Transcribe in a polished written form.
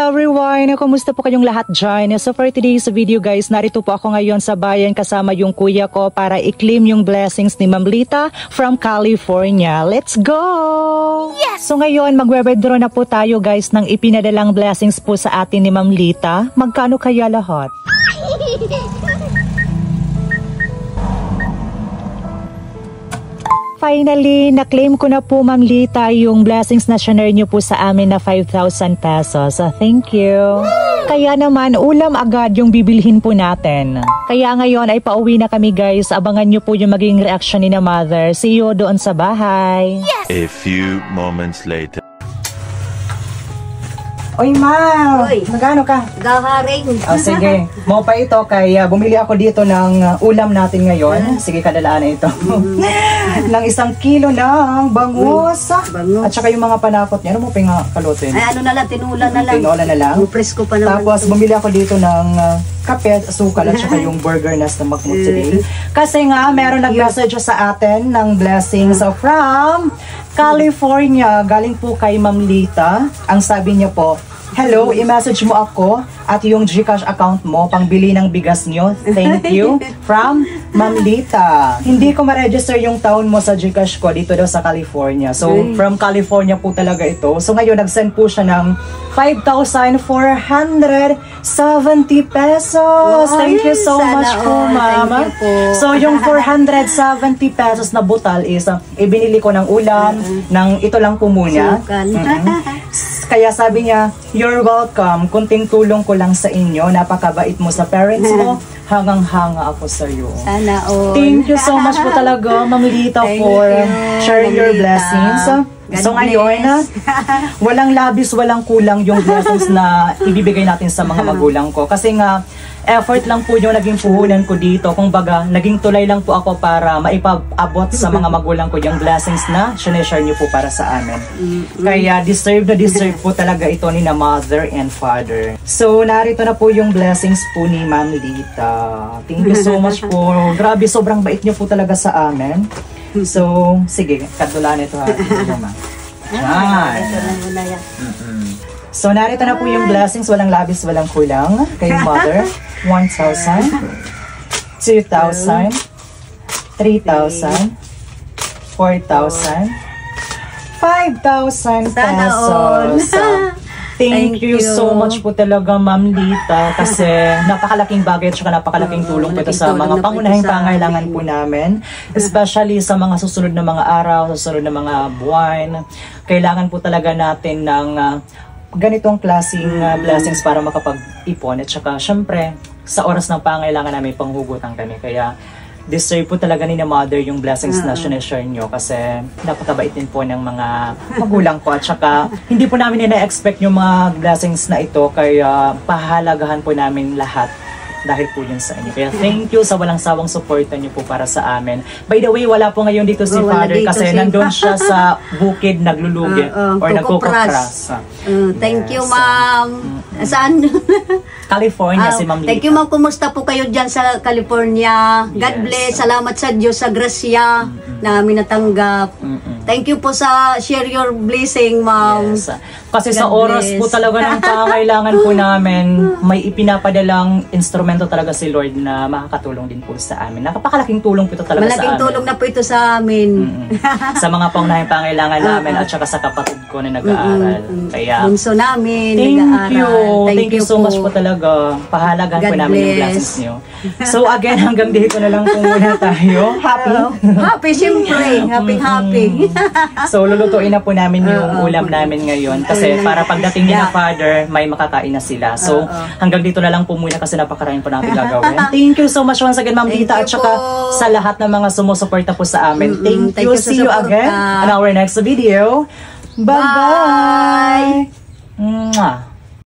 everyone! Kumusta po kayong lahat dyan? So for today's video guys, narito po ako ngayon sa bayan kasama yung kuya ko para i-claim yung blessings ni Ma'am Lita from California. Let's go! Yes! So ngayon, magwe-withdraw na po tayo guys ng ipinadalang blessings po sa atin ni Ma'am Lita. Magkano kaya lahat? Finally, na-claim ko na po Ma'am Lita yung blessings na share niyo po sa amin na 5,000 pesos. Thank you. Kaya naman, ulam agad yung bibilhin po natin. Kaya ngayon ay pauwi na kami guys. Abangan niyo po yung maging reaction ni na mother. See you doon sa bahay. Yes! A few moments later. Oy, Ma! Oy. Magkano ka? Gaharing. Oh, sige. Mo pa ito kaya bumili ako dito ng ulam natin ngayon. Sige, kadalaan na ito. Ng 1 kilo ng bangus. Bangus. At saka yung mga panakot niya. Ano mo pa yung kalutin? Ay, ano na lang, tinula na lang. Tinola na lang. Presko pa naman. Tapos bumili ako dito ng kape at asukal at saka yung burger na sa Macmut today. Kasi nga, meron nag-message sa atin ng blessings from California. Galing po kay Ma'am Lita. Ang sabi niya po, hello, i-message mo ako at yung GCash account mo pangbili ng bigas nyo. Thank you. From Ma'am Lita. Hindi ko ma-register yung town mo sa GCash ko dito daw sa California. So, from California po talaga ito. So, ngayon, nag-send po siya ng 5,470 pesos. Thank you so much po, Mama. So, yung 470 pesos na butal is, ibinili ko ng ulam, ng ito lang po muna. Kaya sabi niya, you're welcome. Kunting tulong ko lang sa inyo. Napakabait mo sa parents mo. Hangang-hanga ako sa iyo. Sana all. Thank you so much po talaga, Ma'am Lita, for sharing your blessings. So ngayon, walang labis, walang kulang yung blessings na ibibigay natin sa mga magulang ko. Kasi nga, effort lang po yung naging puhunan ko dito. Kung baga, naging tulay lang po ako para maipabot sa mga magulang ko yung blessings na sineshare niyo po para sa amin. Kaya deserve na deserve po talaga ito ni na mother and father. So, narito na po yung blessings po ni Ma'am Lita. Thank you so much po. Grabe, sobrang bait niyo po talaga sa amin. So, sige, kadulaan ito ha. Ito lang muna yan. So, narito na po yung blessings, walang labis, walang kulang. Kay mother, 1,000, 2,000, 3,000, 4,000, 5,000 pesos. Thank you so much po talaga, Ma'am Lita, kasi napakalaking bagay at saka napakalaking tulong po ito sa mga pangunahing pangailangan po namin. Especially sa mga susunod na mga araw, susunod na mga buwan. Kailangan po talaga natin ng ganitong klaseng blessings para makapag-ipon. At saka, syempre, sa oras ng pangailangan namin, panghugutan kami. Kaya, deserve po talaga ni na mother yung blessings na sineshare nyo kasi napakabait din po ng mga magulang ko. At saka, hindi po namin ina-expect yung mga blessings na ito. Kaya, pahalagahan po namin lahat dahil po yun sa inyo. Kaya thank you sa walang sawang suporta niyo po para sa amin. By the way, wala po ngayon dito si Father kasi nandun siya sa bukid naglulugi or nagkukupras. Thank you, Ma'am. Saan? California, si Ma'am Lita. Thank you, Ma'am. Kumusta po kayo dyan sa California? God bless. Salamat sa Diyos, sa grasya na amin natanggap. Thank you po sa share your blessing, Ma'am. Yes. Kasi sa oras po talaga ng pangailangan po namin, may ipinapadalang instrumento talaga si Lord na makakatulong din po sa amin. Napakalaking tulong po ito talaga sa amin. Malaking tulong na po ito sa amin. Sa mga pangunahing pangailangan namin at saka sa kapatid ko na nag-aaral. Kaya, bunso namin, thank you. Thank you so much po talaga. Pahalagahan po namin yung blessings nyo. So again, hanggang dito na lang po muna tayo. Happy? Happy, siyempre. Happy. So lulutuin na po namin yung ulam namin ngayon. Kasi para pagdating ni na Father, may makakain na sila. So hanggang dito na lang po muna kasi napakaraming po natin gagawin. Thank you so much once again, Ma'am Lita. At saka sa lahat ng mga sumusuporta po sa amin. Thank you. See you again on our next video. Bye-bye!